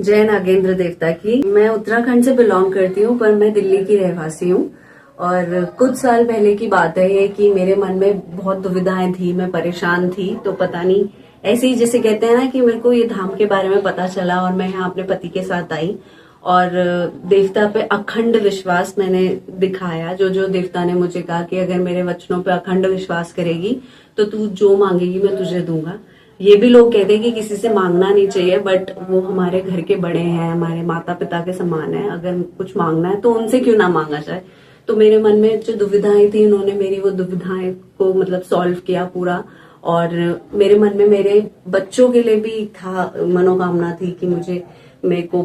जय नागेंद्र देवता की। मैं उत्तराखंड से बिलोंग करती हूँ, पर मैं दिल्ली की रहवासी हूँ। और कुछ साल पहले की बात है ये कि मेरे मन में बहुत दुविधाएं थी, मैं परेशान थी। तो पता नहीं, ऐसे ही जैसे कहते हैं ना कि मेरे को ये धाम के बारे में पता चला और मैं यहाँ अपने पति के साथ आई और देवता पे अखंड विश्वास मैंने दिखाया। जो जो देवता ने मुझे कहा कि अगर मेरे वचनों पे अखंड विश्वास करेगी तो तू जो मांगेगी मैं तुझे दूंगा। ये भी लोग कहते हैं कि किसी से मांगना नहीं चाहिए, बट वो हमारे घर के बड़े हैं, हमारे माता पिता के समान है। अगर कुछ मांगना है तो उनसे क्यों ना मांगा जाए। तो मेरे मन में जो दुविधाएं थी, उन्होंने मेरी वो दुविधाएं को मतलब सॉल्व किया पूरा। और मेरे मन में मेरे बच्चों के लिए भी था, मनोकामना थी कि मेरे को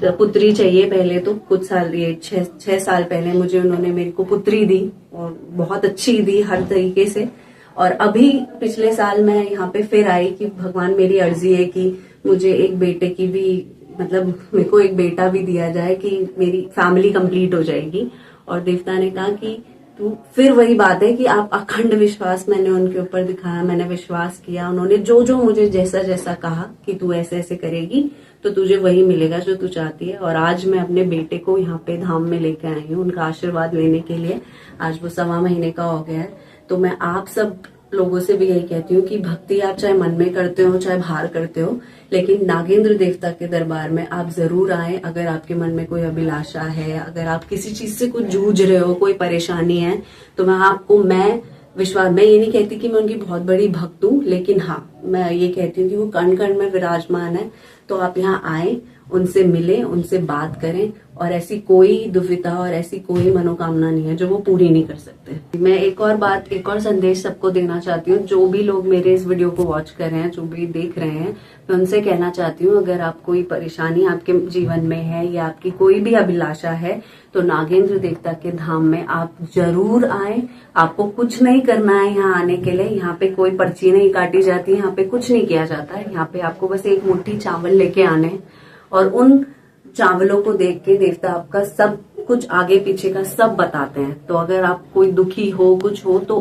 पुत्री चाहिए। पहले तो कुछ साल, ये 6 साल पहले मुझे उन्होंने मेरे को पुत्री दी और बहुत अच्छी दी हर तरीके से। और अभी पिछले साल मैं यहाँ पे फिर आई कि भगवान मेरी अर्जी है कि मुझे एक बेटे की भी, मतलब मेरे को एक बेटा भी दिया जाए कि मेरी फैमिली कंप्लीट हो जाएगी। और देवता ने कहा कि तू, फिर वही बात है कि आप अखंड विश्वास मैंने उनके ऊपर दिखाया, मैंने विश्वास किया। उन्होंने जो जो मुझे जैसा जैसा कहा कि तू ऐसे ऐसे करेगी तो तुझे वही मिलेगा जो तू चाहती है। और आज मैं अपने बेटे को यहाँ पे धाम में लेके आई हूँ उनका आशीर्वाद लेने के लिए। आज वो 1.25 महीने का हो गया है। तो मैं आप सब लोगों से भी यही कहती हूँ कि भक्ति आप चाहे मन में करते हो चाहे बाहर करते हो, लेकिन नागेंद्र देवता के दरबार में आप जरूर आए। अगर आपके मन में कोई अभिलाषा है, अगर आप किसी चीज से कुछ जूझ रहे हो, कोई परेशानी है, तो मैं ये नहीं कहती कि मैं उनकी बहुत बड़ी भक्त हूँ, लेकिन हाँ, मैं ये कहती हूँ कि वो कण कण में विराजमान है। तो आप यहाँ आए, उनसे मिले, उनसे बात करें। और ऐसी कोई दुविधा और ऐसी कोई मनोकामना नहीं है जो वो पूरी नहीं कर सकते। मैं एक और संदेश सबको देना चाहती हूँ। जो भी लोग मेरे इस वीडियो को वॉच कर रहे हैं, जो भी देख रहे हैं, मैं उनसे कहना चाहती हूँ, अगर आप कोई परेशानी आपके जीवन में है या आपकी कोई भी अभिलाषा है तो नागेंद्र देवता के धाम में आप जरूर आए। आपको कुछ नहीं करना है यहाँ आने के लिए। यहाँ पे कोई पर्ची नहीं काटी जाती, यहाँ पे कुछ नहीं किया जाता है। यहाँ पे आपको बस एक मुट्ठी चावल लेके आने हैं और उन चावलों को देख के देवता आपका सब कुछ आगे पीछे का सब बताते हैं। तो अगर आप कोई दुखी हो, कुछ हो, तो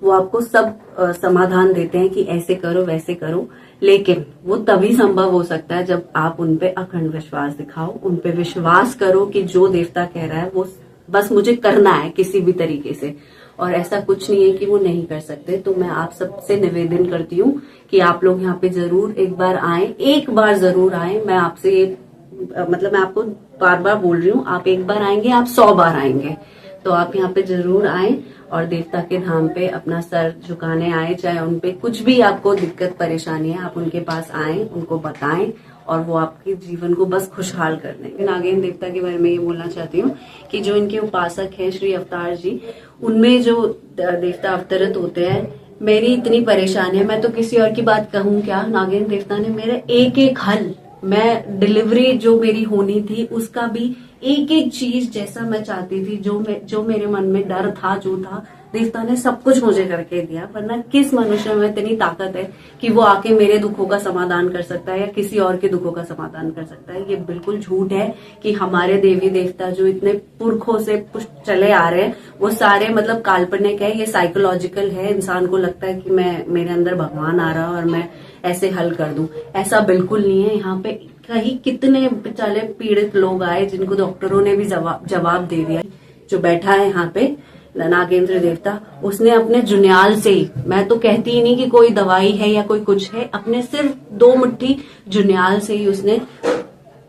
वो आपको सब समाधान देते हैं कि ऐसे करो वैसे करो। लेकिन वो तभी संभव हो सकता है जब आप उनपे अखंड विश्वास दिखाओ, उनपे विश्वास करो कि जो देवता कह रहा है वो बस मुझे करना है किसी भी तरीके से। और ऐसा कुछ नहीं है कि वो नहीं कर सकते। तो मैं आप सबसे निवेदन करती हूँ कि आप लोग यहाँ पे जरूर एक बार आए, एक बार जरूर आए। मैं आपसे मैं आपको बार बार बोल रही हूँ, आप एक बार आएंगे, आप 100 बार आएंगे। तो आप यहाँ पे जरूर आए और देवता के धाम पे अपना सर झुकाने आए। चाहे उनपे कुछ भी आपको दिक्कत परेशानी है, आप उनके पास आए, उनको बताएं और वो आपके जीवन को बस खुशहाल कर देंगे। नागेंद्र देवता के बारे में ये बोलना चाहती हूँ कि जो इनके उपासक हैं श्री अवतार जी, उनमें जो देवता अवतरित होते हैं, मेरी इतनी परेशानी है, मैं तो किसी और की बात कहूँ क्या। नागेंद्र देवता ने मेरा एक एक हल, मैं डिलीवरी जो मेरी होनी थी उसका भी एक एक चीज जैसा मैं चाहती थी, जो मेरे मन में डर था, जो था, देवता ने सब कुछ मुझे करके दिया। वरना किस मनुष्य में इतनी ताकत है कि वो आके मेरे दुखों का समाधान कर सकता है या किसी और के दुखों का समाधान कर सकता है। ये बिल्कुल झूठ है कि हमारे देवी देवता जो इतने पुरखों से चले आ रहे हैं वो सारे मतलब काल्पनिक है। ये साइकोलॉजिकल है। इंसान को लगता है कि मेरे अंदर भगवान आ रहा और मैं ऐसे हल कर दूं। ऐसा बिल्कुल नहीं है। यहाँ पे कहीं कितने बेचारे पीड़ित लोग आए जिनको डॉक्टरों ने भी जवाब दे दिया। जो बैठा है यहाँ पे नागेंद्र देवता, उसने अपने जुनियाल से ही, मैं तो कहती ही नहीं कि कोई दवाई है या कोई कुछ है, अपने सिर्फ 2 मुट्ठी जुनियाल से ही उसने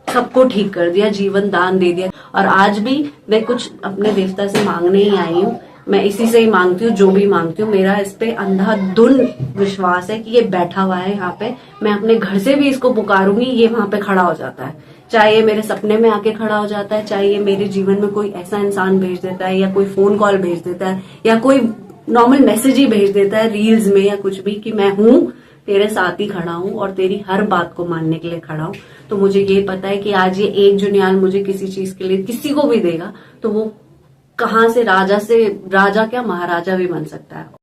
सबको ठीक कर दिया, जीवन दान दे दिया। और आज भी मैं कुछ अपने देवता से मांगने ही आई हूँ। मैं इसी से ही मांगती हूँ, जो भी मांगती हूँ। मेरा इस पे अंधाधुंध विश्वास है कि ये बैठा हुआ है यहाँ पे। मैं अपने घर से भी इसको पुकारूंगी, ये वहां पे खड़ा हो जाता है। चाहे ये मेरे सपने में आके खड़ा हो जाता है, चाहे ये मेरे जीवन में कोई ऐसा इंसान भेज देता है या कोई फोन कॉल भेज देता है या कोई नॉर्मल मैसेज ही भेज देता है रील्स में या कुछ भी कि मैं हूँ, तेरे साथ ही खड़ा हूँ और तेरी हर बात को मानने के लिए खड़ा हूँ। तो मुझे ये पता है कि आज ये एक जुनियाल मुझे किसी चीज के लिए किसी को भी देगा तो वो कहाँ से राजा क्या महाराजा भी बन सकता है।